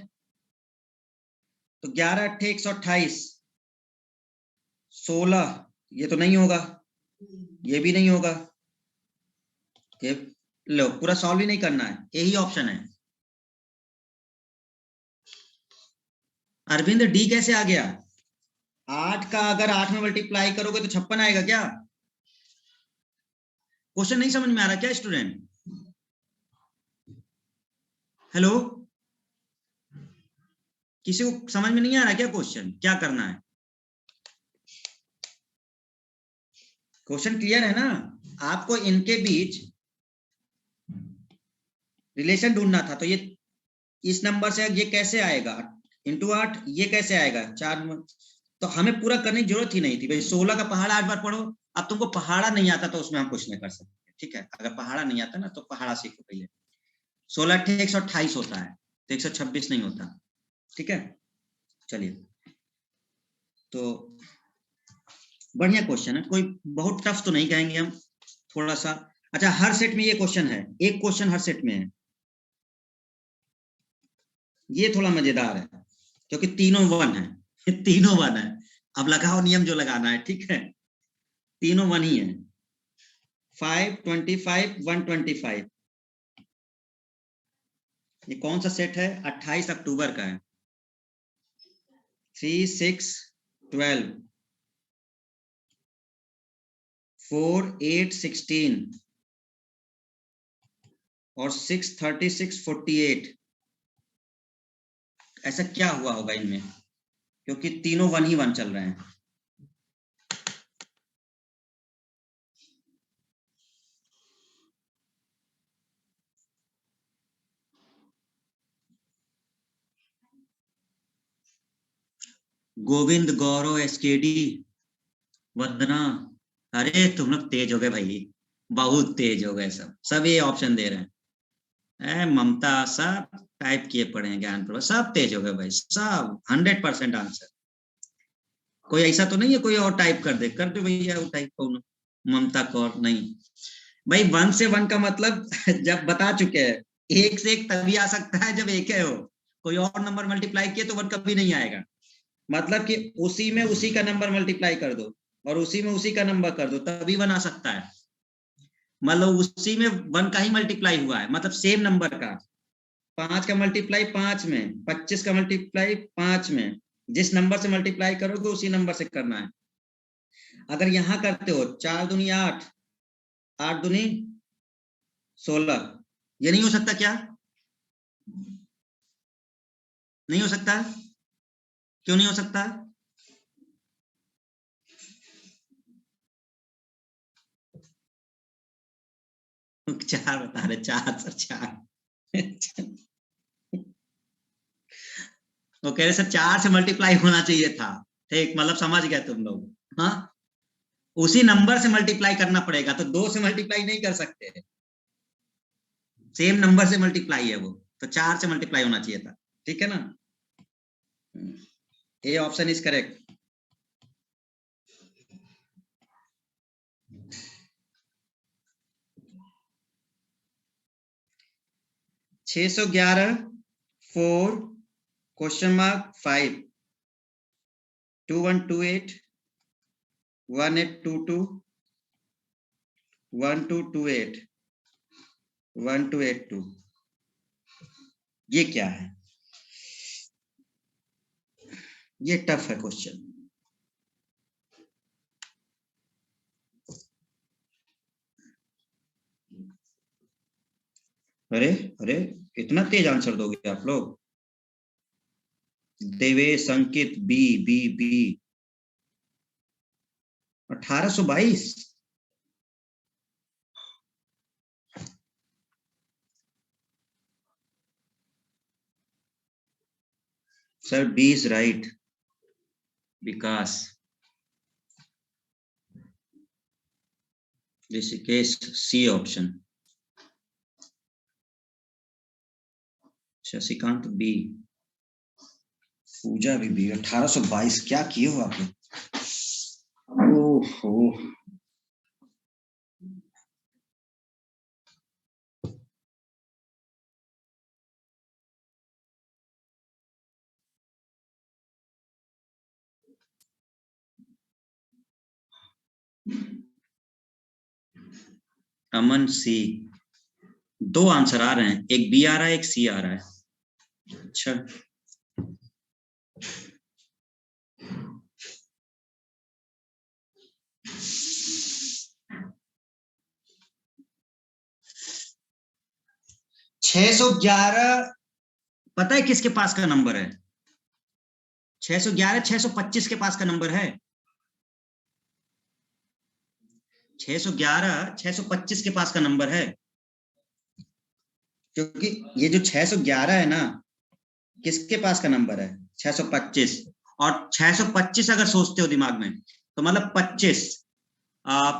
Speaker 2: तो 11 8 128, 16, ये तो नहीं होगा, ये भी नहीं होगा। ये लो, पूरा सॉल्व ही नहीं करना है, यही ऑप्शन है। अरविंद डी कैसे आ गया? 8 का अगर 8 में मल्टीप्लाई करोगे तो 56 आएगा क्या? क्वेश्चन नहीं समझ में आ रहा क्या स्टूडेंट? हेलो, किसी को समझ में नहीं आ रहा क्या क्वेश्चन? क्या करना है? क्वेश्चन क्लियर है ना? आपको इनके बीच रिलेशन ढूंढना था। तो ये इस नंबर से ये कैसे आएगा? इंटू 8, ये कैसे आएगा? 4। तो हमें पूरा करने की जरूरत ही नहीं थी भाई। 16 का पहाड़ा 8 बार पढ़ो। अब तुमको पहाड़ा नहीं आता तो उसमें हम कुछ नहीं कर सकते, ठीक है। अगर पहाड़ा नहीं आता ना तो पहाड़ा सीखो पहले। 16 8 128 होता है, तो 126 नहीं होता, ठीक है। चलिए, तो बढ़िया क्वेश्चन है, कोई बहुत टफ तो नहीं कहेंगे हम, थोड़ा सा। अच्छा, हर सेट में ये क्वेश्चन है, एक क्वेश्चन हर सेट में है। ये थोड़ा मजेदार है क्योंकि तीनों 1 है तीनों 1 है। अब लगाओ नियम जो लगाना है, ठीक है। तीनों 1 ही है। 5 25 125, ये कौन सा सेट है? 28 अक्टूबर का है। 3 6 12, 4 8 16 और 6 36 48। ऐसा क्या हुआ होगा इनमें, क्योंकि तीनों 1 ही 1 चल रहे हैं। गोविंद, गौरव, एसकेडी, वंदना, अरे तुम लोग तेज हो गए भाई, बहुत तेज हो गए। सब सब ये ऑप्शन दे रहे हैं। ममता, सब टाइप किए पड़े हैं, ज्ञान प्रभा, सब तेज हो गए भाई, सब 100% आंसर। कोई ऐसा तो नहीं है कोई और टाइप कर दे भैया, वो टाइप कौन? ममता कौर नहीं भाई। 1 से 1 का मतलब जब बता चुके हैं, 1 से 1 तभी आ सकता है जब एक है हो। कोई और नंबर मल्टीप्लाई किए तो 1 कभी नहीं आएगा। मतलब कि उसी में उसी का नंबर मल्टीप्लाई कर दो और उसी में उसी का नंबर कर दो, तभी 1 आ सकता है। मतलब उसी में 1 का ही मल्टीप्लाई हुआ है, मतलब सेम नंबर का। 5 का मल्टीप्लाई 5 में, 25 का मल्टीप्लाई 5 में, जिस नंबर से मल्टीप्लाई करोगे उसी नंबर से करना है। अगर यहां करते हो 4 दूनी 8, 8 दूनी 16, ये नहीं हो सकता क्या? नहीं हो सकता? क्यों नहीं हो सकता? चार बता रहे, 4 सर 4 वो कह रहे सर 4 से मल्टीप्लाई होना चाहिए था। ठीक, मतलब समझ गए तुम लोग। हाँ, उसी नंबर से मल्टीप्लाई करना पड़ेगा, तो 2 से मल्टीप्लाई नहीं कर सकते। सेम नंबर से मल्टीप्लाई है वो, तो 4 से मल्टीप्लाई होना चाहिए था, ठीक है ना। A option is correct. छह सौ 4 क्वेश्चन मार्क 5 2128 1822 1228 1282 ये क्या है? ये टफ है क्वेश्चन। अरे अरे, इतना तेज आंसर दोगे आप लोग? Devesh, Ankit, B B B. 1822। Sir B is right. Vikas. Rishikesh, C option. Shashikant B. Pooja भी बी। 1822 क्या किए हो आप लोग? ओहो। अमन सी। दो आंसर आ रहे हैं, एक बी आ रहा है, एक सी आ रहा है। अच्छा। छह सौ ग्यारह पता है किसके पास का नंबर है? 611 625 के पास का नंबर है। 611 625 के पास का नंबर है, क्योंकि ये जो 611 है ना, किसके पास का नंबर है? 625। और 625 अगर सोचते हो दिमाग में, तो मतलब 25,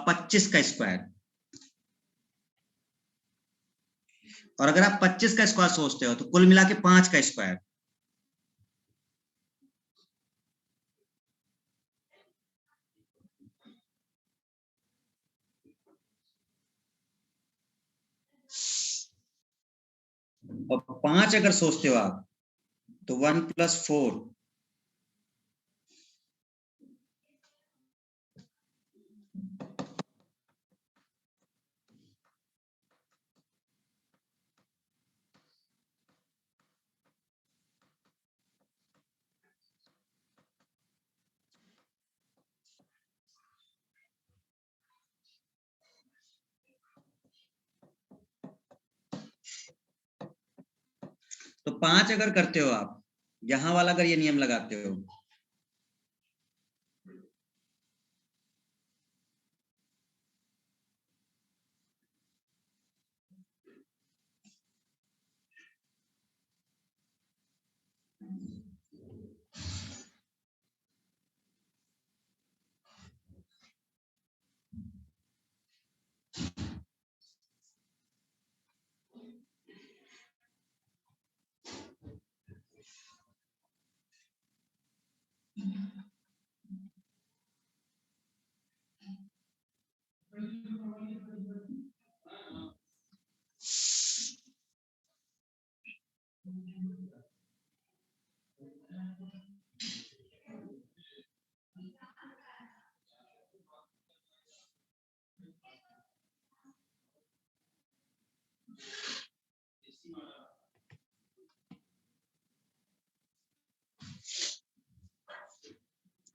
Speaker 2: 25 का स्क्वायर। और अगर आप 25 का स्क्वायर सोचते हो तो कुल मिला के 5 का स्क्वायर। और 5 अगर सोचते हो आप, तो 1 + 4। तो 5 अगर करते हो आप, यहां वाला अगर ये नियम लगाते हो,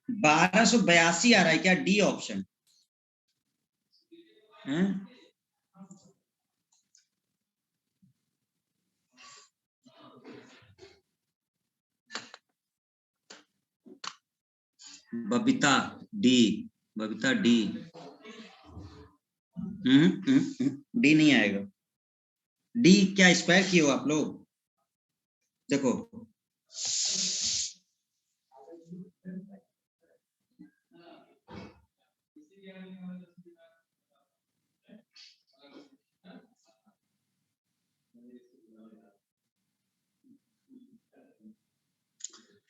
Speaker 2: $1282 आ रहा है क्या? डी ऑप्शन है। Babita D. Babita D. D नहीं आएगा। डी क्या स्क्वायर किए हो आप लोग? देखो,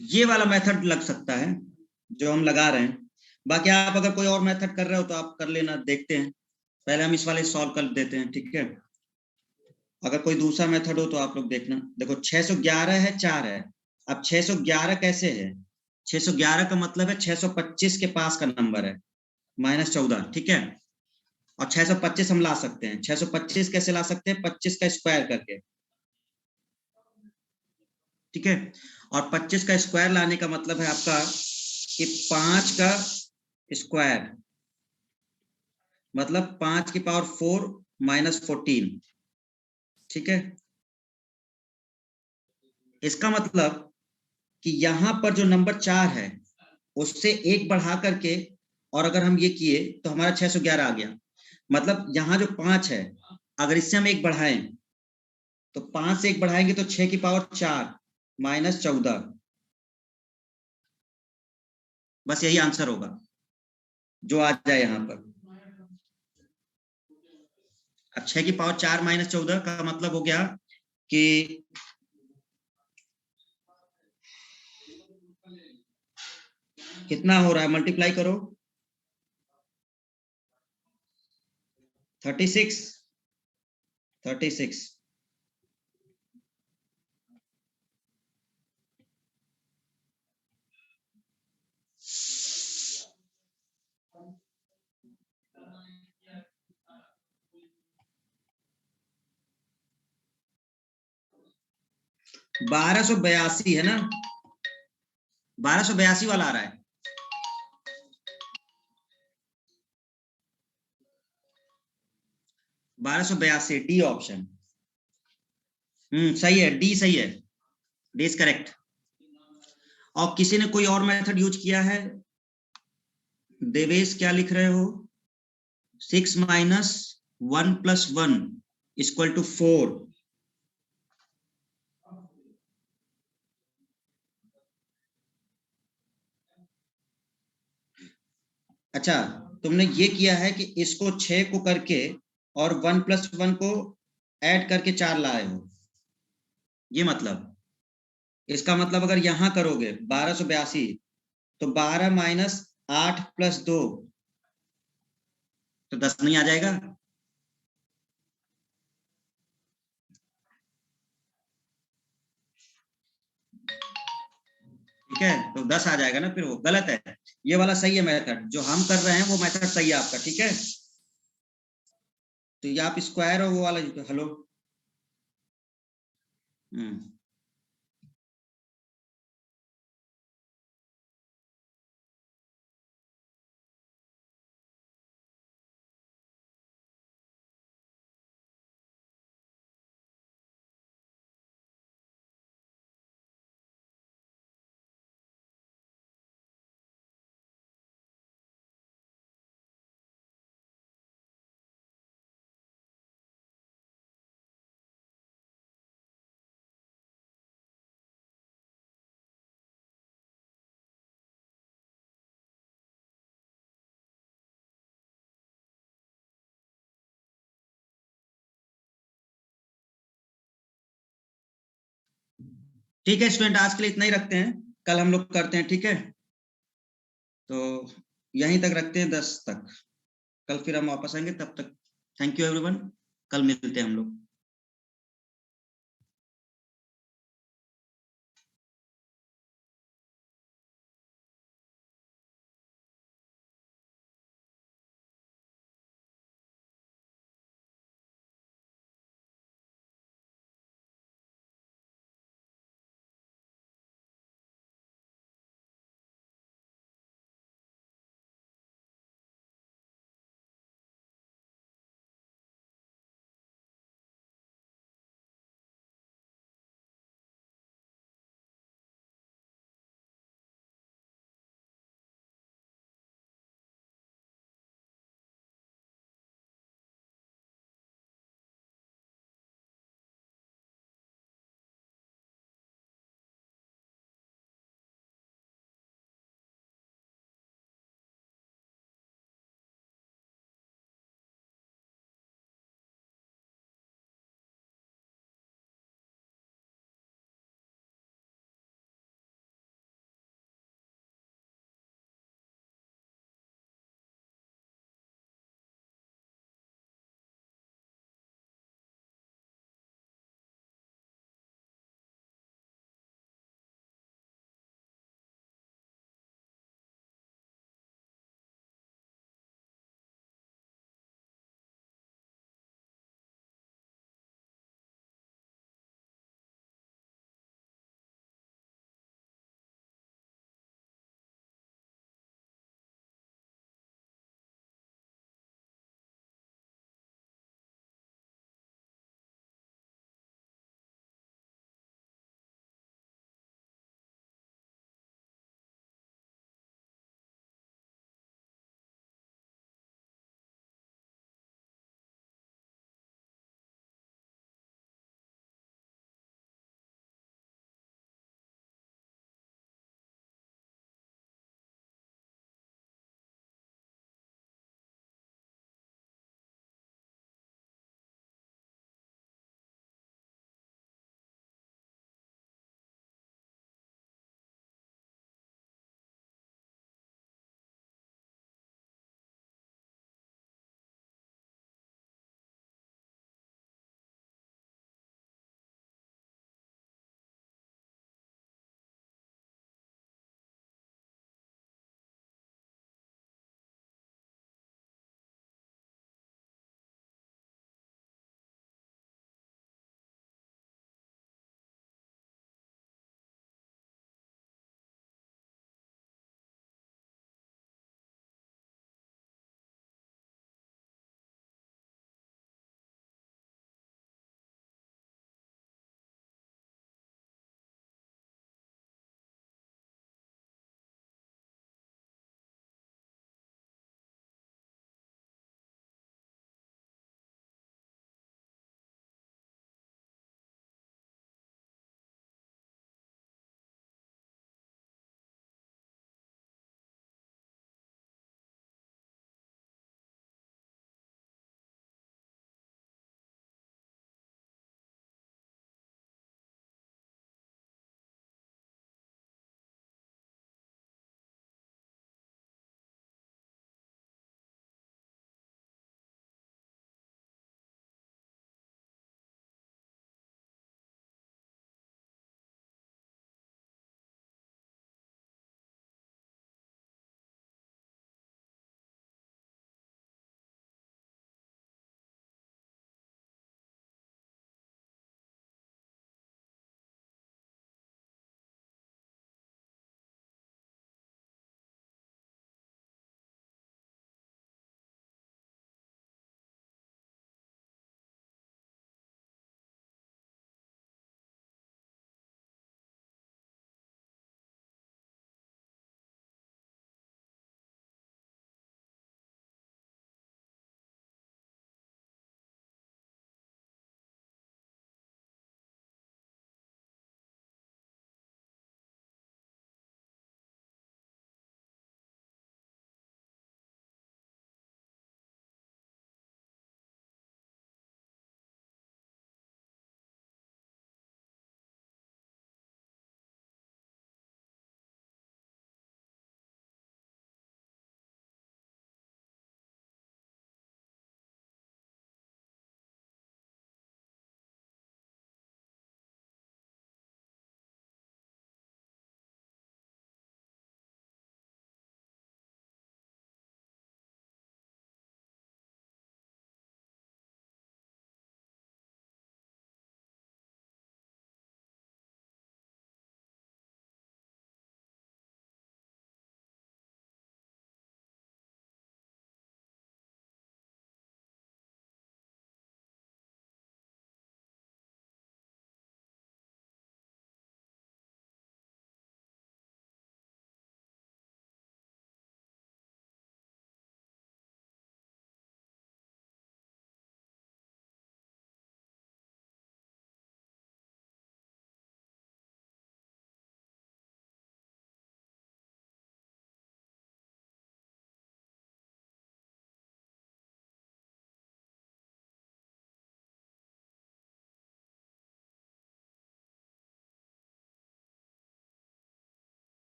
Speaker 2: ये वाला मेथड लग सकता है जो हम लगा रहे हैं। बाकी आप अगर कोई और मेथड कर रहे हो तो आप कर लेना, देखते हैं। पहले हम इस वाले सॉल्व कर देते हैं, ठीक है? अगर कोई दूसरा मेथड हो तो आप लोग देखना। देखो 611 है, 4 है। अब 611 कैसे है? 611 का मतलब है 625 के पास का नंबर है, -14, ठीक है? और 625 हम ला सकते हैं। 625 कैसे ला सकते हैं? 25 का स्क्वायर करके। ठीक है। और 25 का स्क्वायर लाने का मतलब है आपका कि 5 का स्क्वायर मतलब 5 की पावर 4 माइनस 14, ठीक है। इसका मतलब कि यहां पर जो नंबर 4 है उससे एक बढ़ा करके, और अगर हम ये किए तो हमारा 611 आ गया। मतलब यहाँ जो 5 है, अगर इससे हम एक बढ़ाएं तो 5 से एक बढ़ाएंगे तो 6 की पावर 4 माइनस 14, बस यही आंसर होगा जो आ जाए यहाँ पर। अब 6 की पावर 4 माइनस 14 का मतलब हो गया कि कितना हो रहा है, मल्टीप्लाई करो 36, 36। बारह सौ बयासी है ना, 1282 वाला आ रहा है। 1282, डी ऑप्शन। सही है, डी सही है, डी इज करेक्ट। और किसी ने कोई और मेथड यूज किया है? देवेश क्या लिख रहे हो? 6 माइनस 1 प्लस 1 इक्वल टू 4। अच्छा, तुमने ये किया है कि इसको 6 को करके और 1 प्लस 1 को ऐड करके 4 लाए हो, ये मतलब। इसका मतलब अगर यहां करोगे 1282, तो 12 माइनस 8 प्लस 2 तो 10 नहीं आ जाएगा? ठीक है, तो 10 आ जाएगा ना, फिर वो गलत है। ये वाला सही है मेथड, जो हम कर रहे हैं वो मेथड सही है आपका, ठीक है। तो ये आप स्क्वायर और वो वाला, हेलो। हम्म ठीक है स्टूडेंट, आज के लिए इतना ही रखते हैं, कल हम लोग करते हैं, ठीक है। तो यहीं तक रखते हैं, 10 तक। कल फिर हम वापस आएंगे, तब तक थैंक यू एवरीवन। कल मिलते हैं हम लोग।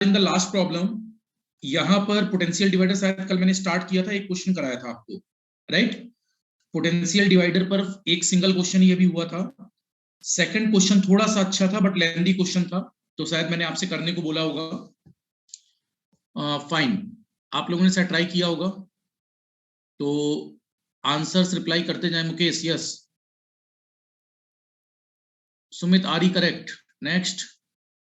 Speaker 3: इन द लास्ट प्रॉब्लम यहां पर पोटेंशियल डिवाइडर शायद कल मैंने स्टार्ट किया था, एक क्वेश्चन कराया था आपको, राइट? पोटेंशियल डिवाइडर पर एक सिंगल क्वेश्चन ये भी हुआ था। सेकंड क्वेश्चन थोड़ा सा अच्छा था बट लेंथी क्वेश्चन था, तो शायद मैंने आपसे करने को बोला होगा। फाइन, आप लोगों ने शायद ट्राई किया होगा, तो आंसर्स रिप्लाई करते जाए। Mukesh, yes. Sumit, R E correct. Next.